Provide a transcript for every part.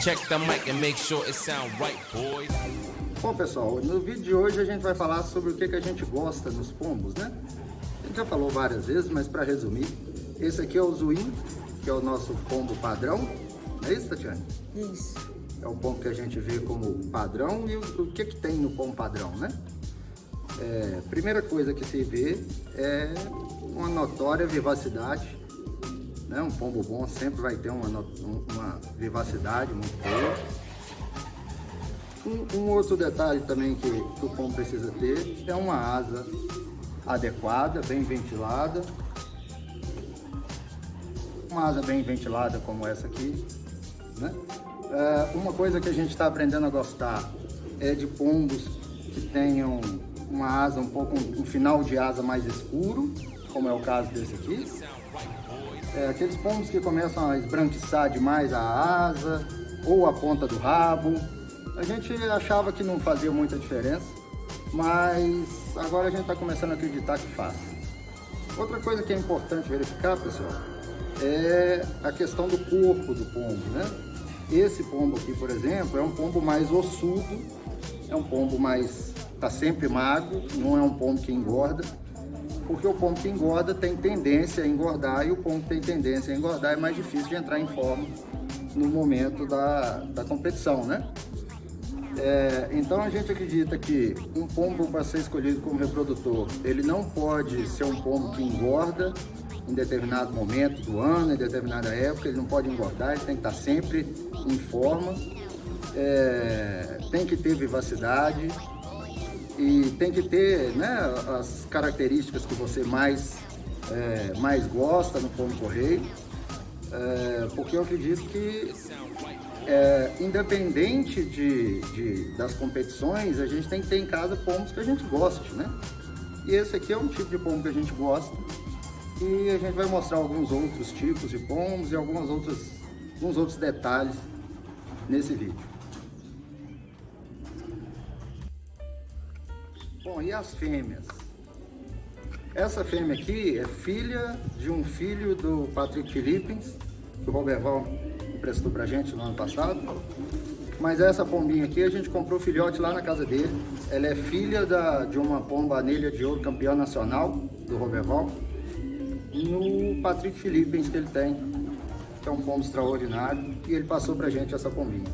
Check the mic and make sure it sound right, boys. Bom, pessoal, no vídeo de hoje a gente vai falar sobre o que a gente gosta nos pombos, né? A gente já falou várias vezes, mas para resumir, esse aqui é o Zwin, que é o nosso pombo padrão. Não é isso, Tatiane? Isso. É o pombo que a gente vê como padrão. E o que tem no pombo padrão, né? Primeira coisa que se vê é uma notória vivacidade, né? Um pombo bom sempre vai ter uma vivacidade muito boa. Um outro detalhe também que o pombo precisa ter é uma asa adequada, bem ventilada. Uma asa bem ventilada como essa aqui, né? Uma coisa que a gente está aprendendo a gostar é de pombos que tenham uma asa um final de asa mais escuro, como é o caso desse aqui. Aqueles pombos que começam a esbranquiçar demais a asa ou a ponta do rabo, a gente achava que não fazia muita diferença, mas agora a gente está começando a acreditar que faz. Outra coisa que é importante verificar, pessoal, é a questão do corpo do pombo, né? Esse pombo aqui, por exemplo, é um pombo mais ossudo, é um pombo mais, tá sempre magro, não é um pombo que engorda, porque o pombo que engorda tem tendência a engordar e o pombo que tem tendência a engordar é mais difícil de entrar em forma no momento da competição, né? Então a gente acredita que um pombo para ser escolhido como reprodutor, ele não pode ser um pombo que engorda em determinado momento do ano, em determinada época, ele não pode engordar, ele tem que estar sempre em forma, tem que ter vivacidade e tem que ter, né, as características que você mais gosta no pombo correio, porque eu acredito que independente das competições, a gente tem que ter em casa pombos que a gente goste, né? E esse aqui é um tipo de pombo que a gente gosta e a gente vai mostrar alguns outros tipos de pombos e alguns outros detalhes nesse vídeo. Bom, e as fêmeas? Essa fêmea aqui é filha de um filho do Patrick Philippines, que o Roberval emprestou pra gente no ano passado. Mas essa pombinha aqui a gente comprou filhote lá na casa dele. Ela é filha de uma pomba anelha de ouro campeã nacional do Roberval, no Patrick Philippines que ele tem, que é um pombo extraordinário, e ele passou pra gente essa pombinha.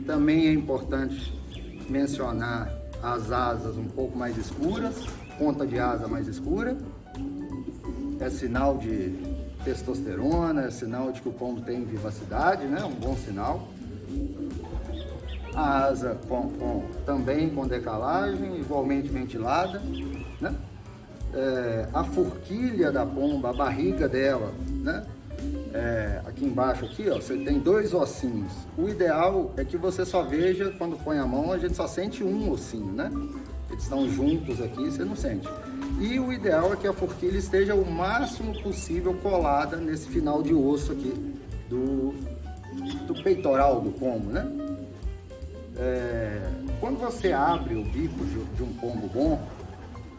Também é importante mencionar as asas um pouco mais escuras, ponta de asa mais escura, é sinal de testosterona, é sinal de que o pombo tem vivacidade, né? Um bom sinal. A asa também com decalagem, igualmente ventilada, né? A forquilha da pomba, a barriga dela, né? Aqui embaixo, aqui, ó, você tem dois ossinhos. O ideal é que você só veja, quando põe a mão, a gente só sente um ossinho, né? Eles estão juntos aqui, você não sente. E o ideal é que a forquilha esteja o máximo possível colada nesse final de osso aqui do peitoral do pombo, né? Quando você abre o bico de um pombo bom,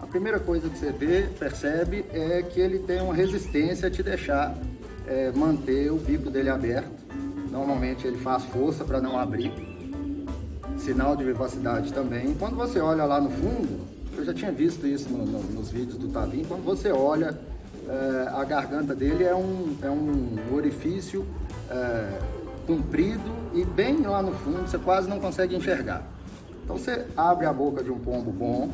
a primeira coisa que você percebe é que ele tem uma resistência a te deixar manter o bico dele aberto. Normalmente ele faz força para não abrir. Sinal de vivacidade também. Quando você olha lá no fundo, eu já tinha visto isso nos vídeos do Tavinho, quando você olha, a garganta dele é um orifício comprido e bem lá no fundo você quase não consegue enxergar. Então você abre a boca de um pombo bom.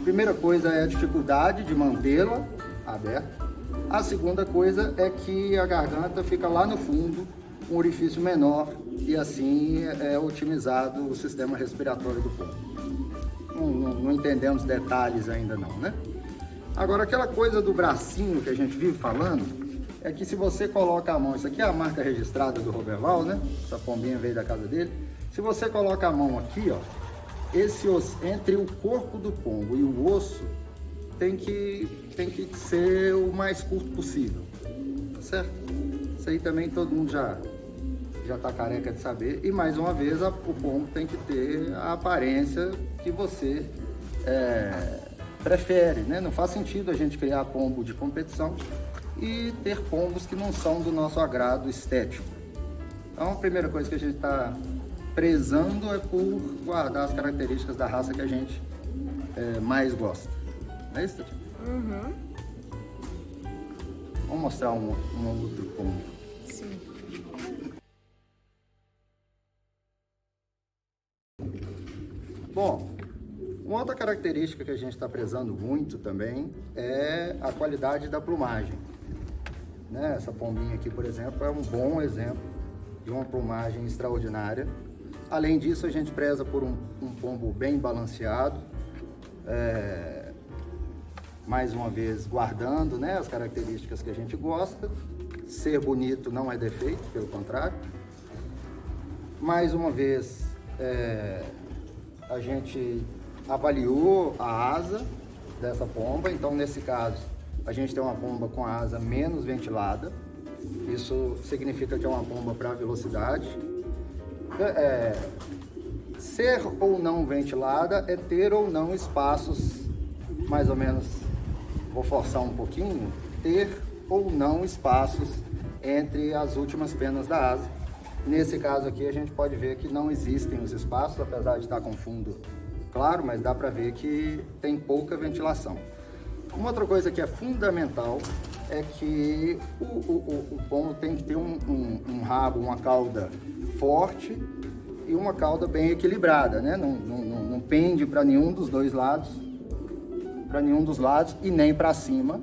Primeira coisa é a dificuldade de mantê-la aberta. A segunda coisa é que a garganta fica lá no fundo, um orifício menor, e assim é otimizado o sistema respiratório do pombo. Não entendemos detalhes ainda não, né? Agora, aquela coisa do bracinho que a gente vive falando, é que se você coloca a mão, isso aqui é a marca registrada do Roberval, né? Essa pombinha veio da casa dele. Se você coloca a mão aqui, ó, esse osso, entre o corpo do pombo e o osso, tem que ser o mais curto possível, certo? Isso aí também todo mundo já tá careca de saber. E mais uma vez, o pombo tem que ter a aparência que você prefere, né? Não faz sentido a gente criar pombo de competição e ter pombos que não são do nosso agrado estético. Então a primeira coisa que a gente está prezando é por guardar as características da raça que a gente mais gosta. Não é isso, Tati? Uhum. Vamos mostrar um outro pombo. Sim. Bom, uma outra característica que a gente está prezando muito também é a qualidade da plumagem. Né? Essa pombinha aqui, por exemplo, é um bom exemplo de uma plumagem extraordinária. Além disso, a gente preza por um pombo bem balanceado, mais uma vez guardando, né, as características que a gente gosta. Ser bonito não é defeito, pelo contrário. Mais uma vez, a gente avaliou a asa dessa pomba. Então, nesse caso, a gente tem uma pomba com a asa menos ventilada. Isso significa que é uma pomba para velocidade. Ser ou não ventilada é ter ou não espaços, mais ou menos, vou forçar um pouquinho, ter ou não espaços entre as últimas penas da asa. Nesse caso aqui a gente pode ver que não existem os espaços, apesar de estar com fundo claro, mas dá para ver que tem pouca ventilação. Uma outra coisa que é fundamental é que o pombo tem que ter um rabo, uma cauda forte e uma cauda bem equilibrada, né? Não pende para nenhum dos dois lados, e nem para cima.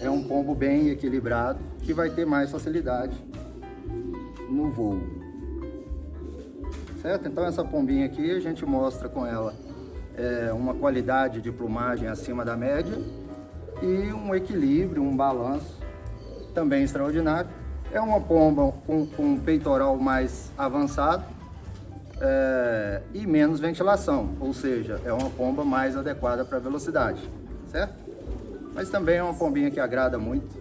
É um pombo bem equilibrado que vai ter mais facilidade no voo. Certo? Então essa pombinha aqui a gente mostra com ela uma qualidade de plumagem acima da média e um equilíbrio, um balanço também extraordinário. É uma pomba com um peitoral mais avançado e menos ventilação, ou seja, é uma pomba mais adequada para velocidade, certo? Mas também é uma pombinha que agrada muito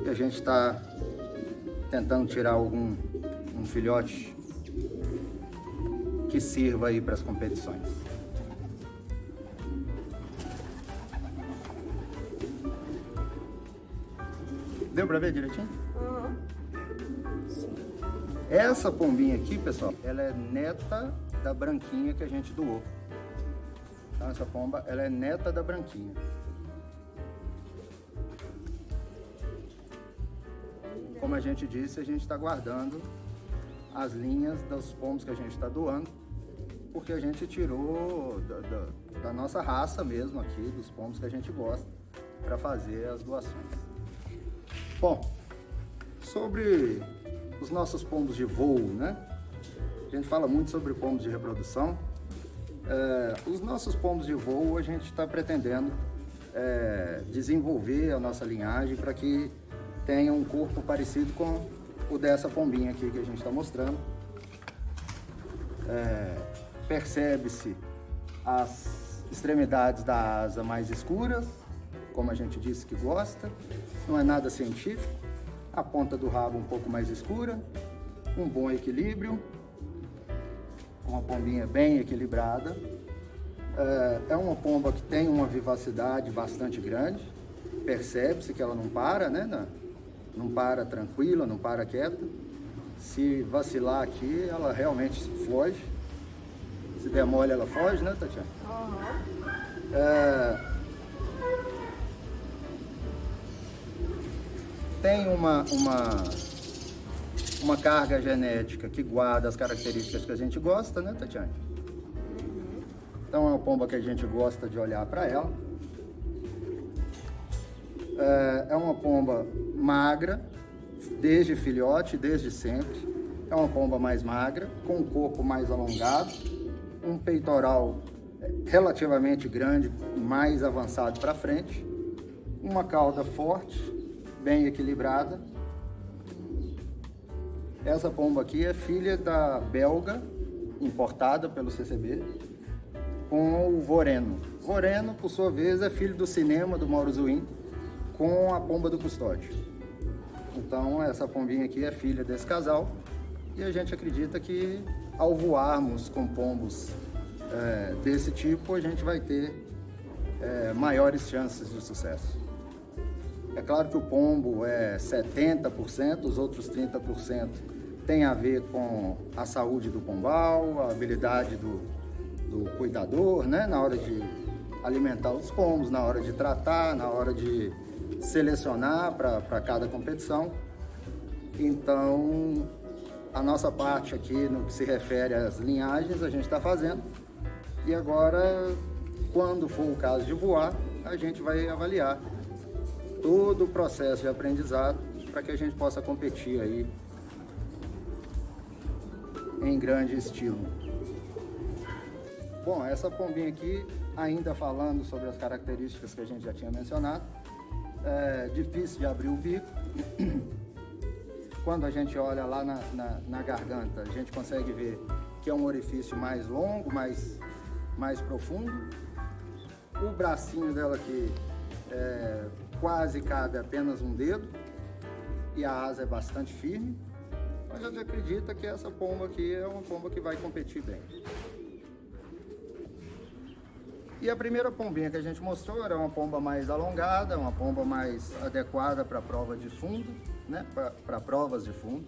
e a gente está tentando tirar um filhote que sirva aí para as competições. Deu para ver direitinho? Uhum. Essa pombinha aqui, pessoal, ela é neta da branquinha que a gente doou. Então essa pomba, ela é neta da branquinha. Como a gente disse, a gente está guardando as linhas dos pombos que a gente está doando, porque a gente tirou da nossa raça mesmo aqui, dos pombos que a gente gosta, para fazer as doações. Bom, sobre os nossos pombos de voo, né? A gente fala muito sobre pombos de reprodução. Os nossos pombos de voo, a gente está pretendendo desenvolver a nossa linhagem para que tenha um corpo parecido com o dessa pombinha aqui que a gente está mostrando. Percebe-se as extremidades da asa mais escuras, como a gente disse que gosta, não é nada científico. A ponta do rabo um pouco mais escura, um bom equilíbrio, uma pombinha bem equilibrada. É uma pomba que tem uma vivacidade bastante grande, percebe-se que ela não para, né? Não para tranquila, não para quieta. Se vacilar aqui, ela realmente foge. Se der mole, ela foge, né, Tatiana? Uhum. Tem uma carga genética que guarda as características que a gente gosta, né, Tatiana? Então é uma pomba que a gente gosta de olhar para ela. É uma pomba magra, desde filhote, desde sempre. É uma pomba mais magra, com um corpo mais alongado, um peitoral relativamente grande, mais avançado para frente, uma cauda forte, bem equilibrada. Essa pomba aqui é filha da belga, importada pelo CCB, com o Voreno. Voreno, por sua vez, é filho do cinema do Mauro Zuin, com a pomba do Custódio. Então, essa pombinha aqui é filha desse casal e a gente acredita que ao voarmos com pombos desse tipo, a gente vai ter maiores chances de sucesso. É claro que o pombo é 70%, os outros 30% tem a ver com a saúde do pombal, a habilidade do cuidador, né? Na hora de alimentar os pombos, na hora de tratar, na hora de selecionar para cada competição. Então, a nossa parte aqui no que se refere às linhagens a gente está fazendo, e agora, quando for o caso de voar, a gente vai avaliar todo o processo de aprendizado para que a gente possa competir aí em grande estilo. Bom, essa pombinha aqui, ainda falando sobre as características que a gente já tinha mencionado, é difícil de abrir o bico. Quando a gente olha lá na garganta, a gente consegue ver que é um orifício mais longo, mais profundo. O bracinho dela aqui quase cabe apenas um dedo, e a asa é bastante firme. Mas a gente acredita que essa pomba aqui é uma pomba que vai competir bem. E a primeira pombinha que a gente mostrou era uma pomba mais alongada, uma pomba mais adequada para prova de fundo, né? Para provas de fundo.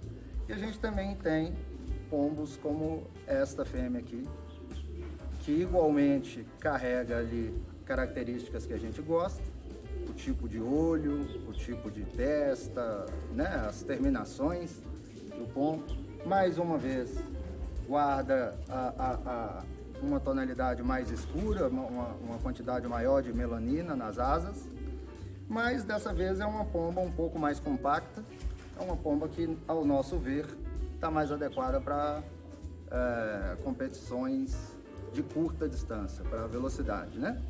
E a gente também tem pombos como esta fêmea aqui, que igualmente carrega ali características que a gente gosta, o tipo de olho, o tipo de testa, né? As terminações do pombo. Mais uma vez, guarda uma tonalidade mais escura, uma quantidade maior de melanina nas asas, mas dessa vez é uma pomba um pouco mais compacta, é uma pomba que, ao nosso ver, está mais adequada para competições de curta distância, para velocidade, né?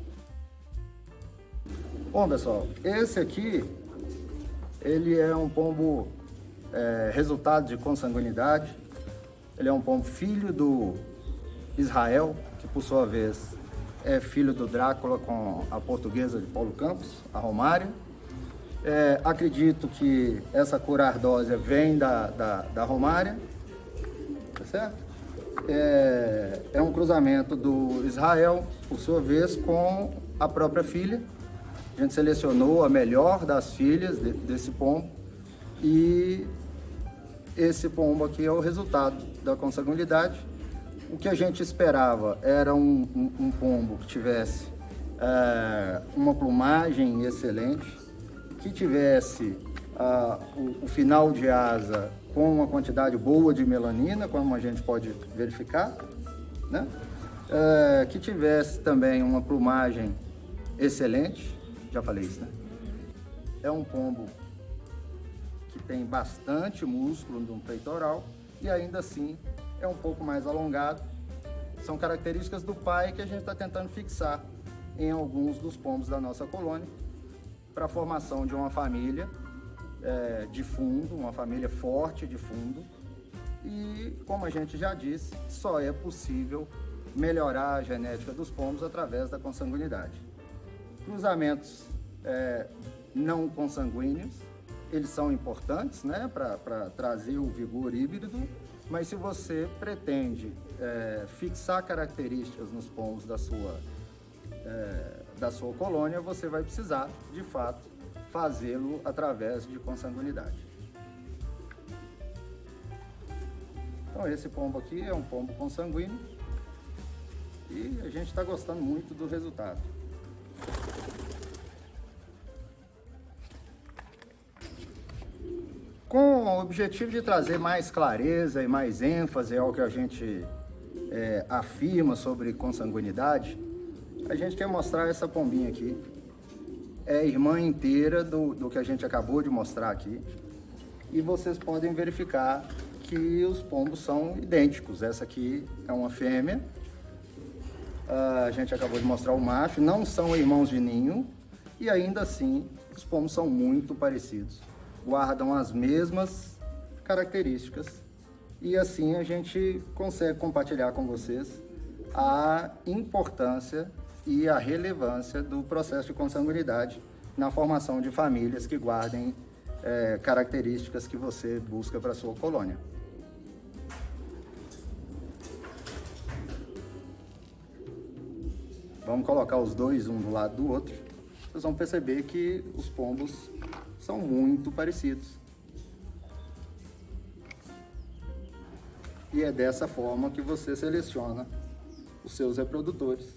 Bom, pessoal, esse aqui, ele é um pombo resultado de consanguinidade. Ele é um pombo filho do Israel, que por sua vez é filho do Drácula com a portuguesa de Paulo Campos, a Romária. Acredito que essa cor ardósia vem da Romária, tá certo? É um cruzamento do Israel, por sua vez, com a própria filha. A gente selecionou a melhor das filhas desse pombo, e esse pombo aqui é o resultado da consanguinidade. O que a gente esperava era um pombo que tivesse uma plumagem excelente, que tivesse o final de asa com uma quantidade boa de melanina, como a gente pode verificar, né? Que tivesse também uma plumagem excelente, já falei isso, né? É um pombo que tem bastante músculo no peitoral e ainda assim é um pouco mais alongado. São características do pai que a gente está tentando fixar em alguns dos pombos da nossa colônia para a formação de uma família de fundo, uma família forte de fundo. E, como a gente já disse, só é possível melhorar a genética dos pombos através da consanguinidade. Cruzamentos não consanguíneos, eles são importantes, né, para trazer o vigor híbrido, mas se você pretende fixar características nos pombos da sua colônia, você vai precisar, de fato, fazê-lo através de consanguinidade. Então, esse pombo aqui é um pombo consanguíneo e a gente está gostando muito do resultado. Com o objetivo de trazer mais clareza e mais ênfase ao que a gente afirma sobre consanguinidade, a gente quer mostrar essa pombinha aqui. É irmã inteira do que a gente acabou de mostrar aqui. E vocês podem verificar que os pombos são idênticos. Essa aqui é uma fêmea. A gente acabou de mostrar o macho. Não são irmãos de ninho. E ainda assim, os pombos são muito parecidos. Guardam as mesmas características. E assim a gente consegue compartilhar com vocês a importância e a relevância do processo de consanguinidade na formação de famílias que guardem características que você busca para a sua colônia. Vamos colocar os dois um do lado do outro. Vocês vão perceber que os pombos são muito parecidos. E é dessa forma que você seleciona os seus reprodutores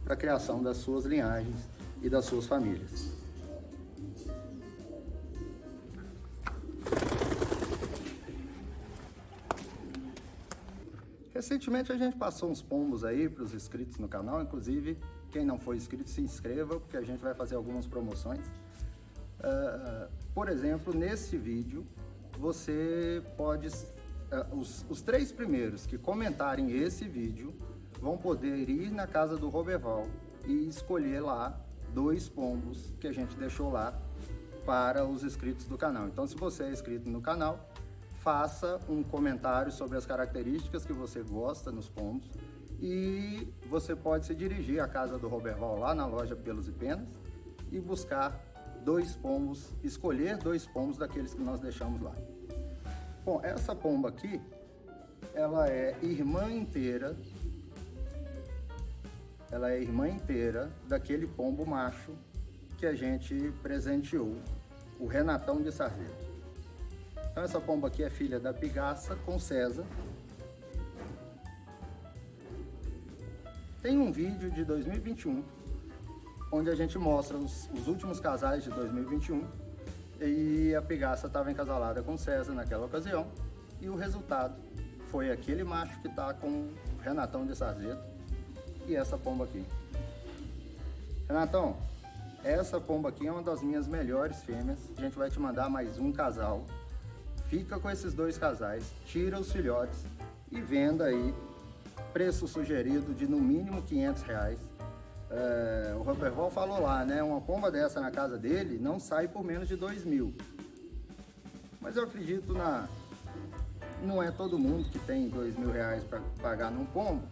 para a criação das suas linhagens e das suas famílias. Recentemente a gente passou uns pombos aí para os inscritos no canal, inclusive quem não for inscrito se inscreva, porque a gente vai fazer algumas promoções. Por exemplo, nesse vídeo você pode, os 3 primeiros que comentarem esse vídeo vão poder ir na casa do Roberval e escolher lá 2 pombos que a gente deixou lá para os inscritos do canal. Então, se você é inscrito no canal, faça um comentário sobre as características que você gosta nos pombos e você pode se dirigir à casa do Roberval lá na loja Pelos e Penas e buscar 2 pombos, escolher 2 pombos daqueles que nós deixamos lá. Bom, essa pomba aqui, ela é irmã inteira daquele pombo macho que a gente presenteou, o Renatão de Sarzeto. Então essa pomba aqui é filha da Pigaça com César. Tem um vídeo de 2021, onde a gente mostra os últimos casais de 2021 e a Pigaça estava encasalada com César naquela ocasião e o resultado foi aquele macho que está com o Renatão de Sarzeto e essa pomba aqui. Renatão, essa pomba aqui é uma das minhas melhores fêmeas, a gente vai te mandar mais um casal. Fica com esses 2 casais, tira os filhotes e venda aí, preço sugerido de no mínimo R$500. O Roberval falou lá, né? Uma pomba dessa na casa dele não sai por menos de 2.000. Mas eu acredito não é todo mundo que tem R$2.000 para pagar num pombo.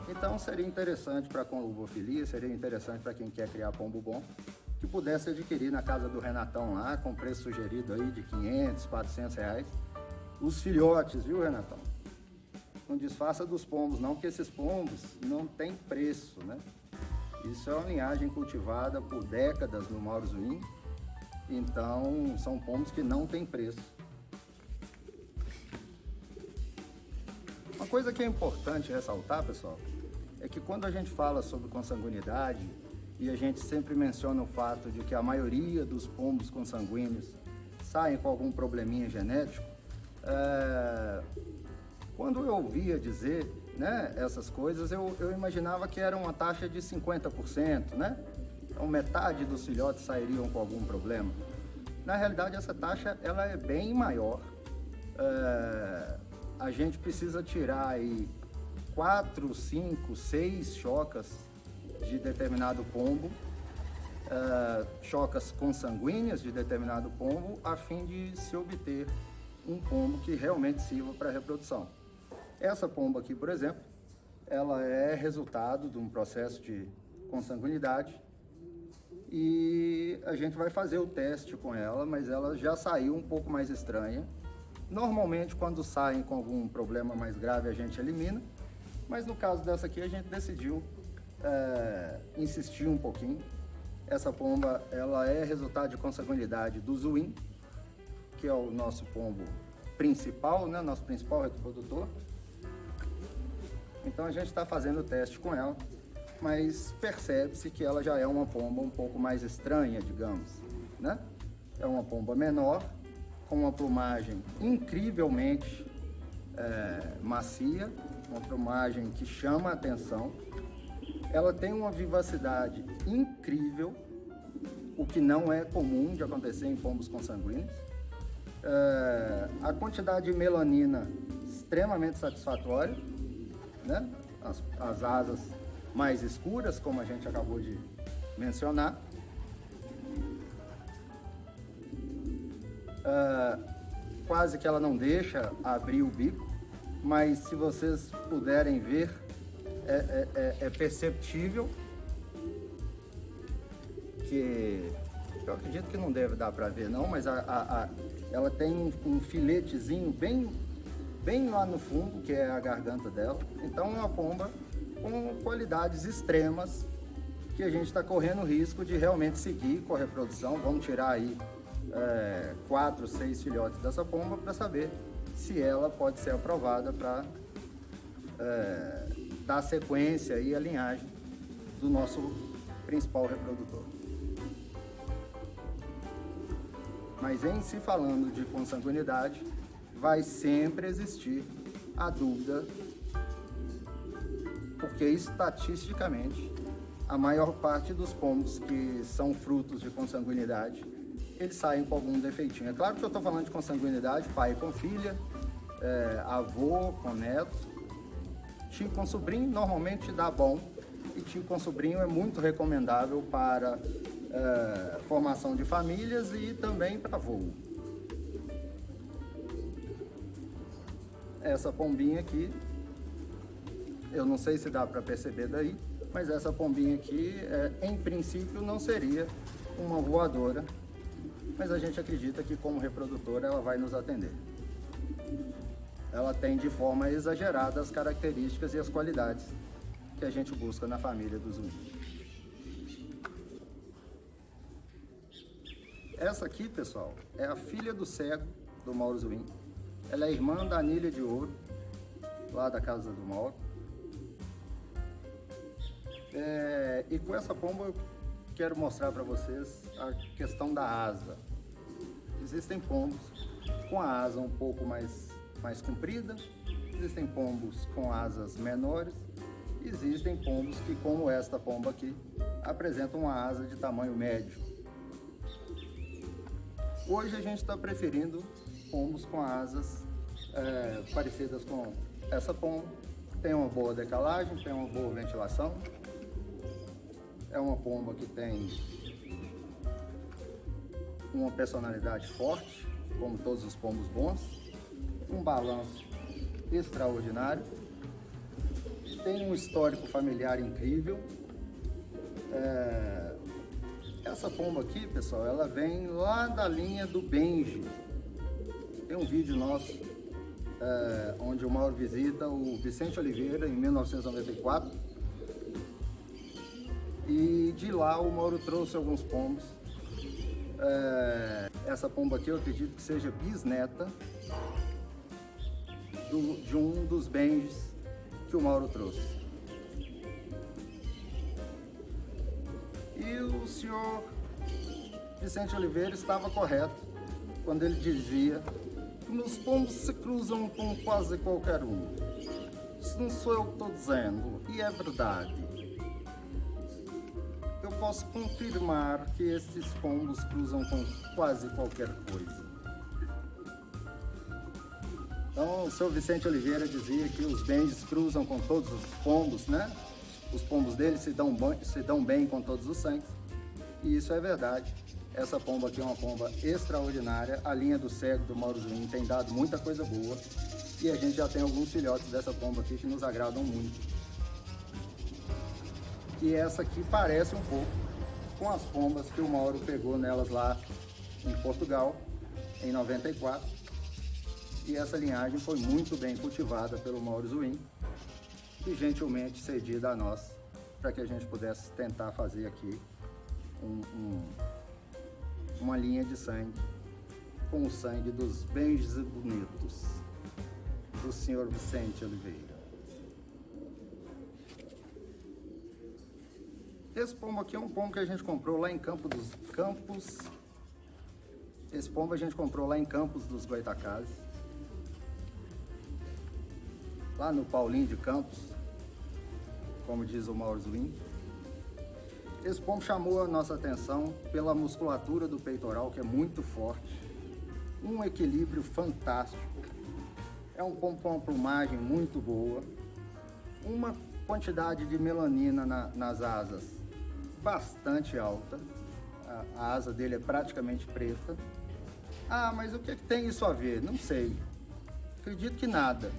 Então seria interessante para a conlubofilia, seria interessante para quem quer criar pombo bom, que pudesse adquirir na casa do Renatão lá, com preço sugerido aí de R$500, R$400. Os filhotes, viu, Renatão? Não disfarça dos pombos não, que esses pombos não têm preço, né? Isso é uma linhagem cultivada por décadas no Mauruzuim, então são pombos que não têm preço. Uma coisa que é importante ressaltar, pessoal, é que quando a gente fala sobre consanguinidade, e a gente sempre menciona o fato de que a maioria dos pombos consanguíneos saem com algum probleminha genético, quando eu ouvia dizer, né, essas coisas, eu imaginava que era uma taxa de 50%, né? Então metade dos filhotes sairiam com algum problema. Na realidade, essa taxa ela é bem maior. A gente precisa tirar aí 4, 5, 6 chocas de determinado pombo, chocas consanguíneas de determinado pombo, a fim de se obter um pombo que realmente sirva para a reprodução. Essa pomba aqui, por exemplo, ela é resultado de um processo de consanguinidade e a gente vai fazer o teste com ela, mas ela já saiu um pouco mais estranha. Normalmente, quando saem com algum problema mais grave, a gente elimina, mas no caso dessa aqui, a gente decidiu insistir um pouquinho. Essa pomba, ela é resultado de consanguinidade do Zuim, que é o nosso pombo principal, né? Nosso principal reprodutor. Então a gente está fazendo o teste com ela, mas percebe-se que ela já é uma pomba um pouco mais estranha, digamos, né? É uma pomba menor, com uma plumagem incrivelmente macia, uma plumagem que chama a atenção. Ela tem uma vivacidade incrível, o que não é comum de acontecer em pombos consanguíneos. A quantidade de melanina extremamente satisfatória, né? As asas mais escuras, como a gente acabou de mencionar. Quase que ela não deixa abrir o bico, mas se vocês puderem ver, é perceptível que eu acredito que não deve dar para ver não, mas ela tem um filetezinho bem lá no fundo, que é a garganta dela. Então é uma pomba com qualidades extremas que a gente está correndo o risco de realmente seguir com a reprodução. Vamos tirar aí 4, 6 filhotes dessa pomba para saber se ela pode ser aprovada para dar sequência e a linhagem do nosso principal reprodutor. Mas em se falando de consanguinidade, vai sempre existir a dúvida, porque estatisticamente a maior parte dos pombos que são frutos de consanguinidade, eles saem com algum defeitinho. É claro que eu estou falando de consanguinidade, pai com filha, avô com neto, tio com sobrinho normalmente dá bom, e tio com sobrinho é muito recomendável para formação de famílias e também para voo. Essa pombinha aqui, eu não sei se dá para perceber daí, mas essa pombinha aqui, em princípio, não seria uma voadora, mas a gente acredita que como reprodutora ela vai nos atender. Ela tem de forma exagerada as características e as qualidades que a gente busca na família dos uínos. Essa aqui, pessoal, é a filha do cego do Mauro Zwin. Ela é irmã da Anilha de Ouro, lá da casa do Mauro. E com essa pomba eu quero mostrar para vocês a questão da asa. Existem pombos com a asa um pouco mais comprida, existem pombos com asas menores, existem pombos que, como esta pomba aqui, apresentam uma asa de tamanho médio. Hoje a gente está preferindo pombos com asas parecidas com essa pomba. Tem uma boa decalagem, tem uma boa ventilação. É uma pomba que tem uma personalidade forte, como todos os pombos bons, um balanço extraordinário, tem um histórico familiar incrível. Essa pomba aqui, pessoal, ela vem lá da linha do Benji. Tem um vídeo nosso onde o Mauro visita o Vicente Oliveira em 1994. E de lá o Mauro trouxe alguns pombos. Essa pomba aqui eu acredito que seja bisneta de um dos Benjis que o Mauro trouxe. E o senhor Vicente Oliveira estava correto quando ele dizia que meus pombos se cruzam com quase qualquer um. Isso não sou eu que estou dizendo, e é verdade. Eu posso confirmar que esses pombos cruzam com quase qualquer coisa. Então, o senhor Vicente Oliveira dizia que os Benjis cruzam com todos os pombos, né? Os pombos dele se dão bem com todos os sangues. E isso é verdade. Essa pomba aqui é uma pomba extraordinária. A linha do cego do Mauro Zwin tem dado muita coisa boa. E a gente já tem alguns filhotes dessa pomba aqui que nos agradam muito. E essa aqui parece um pouco com as pombas que o Mauro pegou nelas lá em Portugal, em 94. E essa linhagem foi muito bem cultivada pelo Mauro Zwin e gentilmente cedida a nós para que a gente pudesse tentar fazer aqui uma linha de sangue com o sangue dos Benjis e bonitos do senhor Vicente Oliveira. Esse pombo aqui é um pombo que a gente comprou lá em Campos. Esse pombo a gente comprou lá em Campos dos Goitacazes, lá no Paulinho de Campos, como diz o Mauro Zwin. Esse pombo chamou a nossa atenção pela musculatura do peitoral, que é muito forte, um equilíbrio fantástico. É um pombo com uma plumagem muito boa, uma quantidade de melanina nas asas bastante alta. A asa dele é praticamente preta. Ah, mas o que é que tem isso a ver? Não sei. Acredito que nada.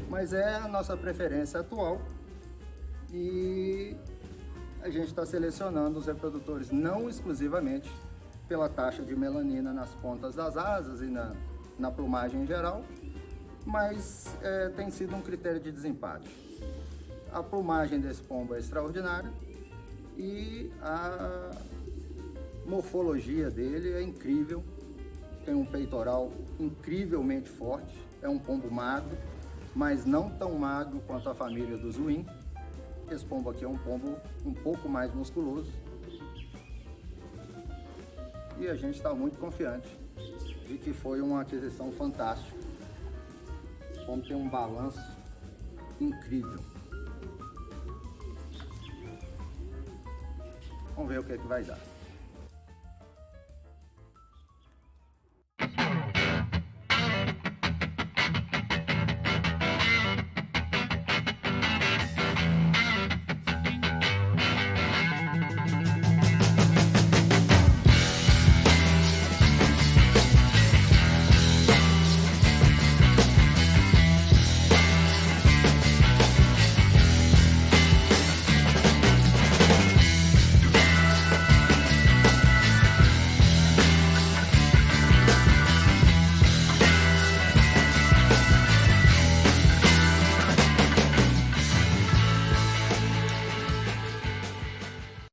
Mas é a nossa preferência atual. E a gente está selecionando os reprodutores não exclusivamente pela taxa de melanina nas pontas das asas e na plumagem em geral, mas tem sido um critério de desempate. A plumagem desse pombo é extraordinária e a morfologia dele é incrível. Tem um peitoral incrivelmente forte, é um pombo magro, mas não tão magro quanto a família do Zwin. Esse pombo aqui é um pombo um pouco mais musculoso. E a gente está muito confiante de que foi uma aquisição fantástica. O pombo tem um balanço incrível. Vamos ver o que é que vai dar.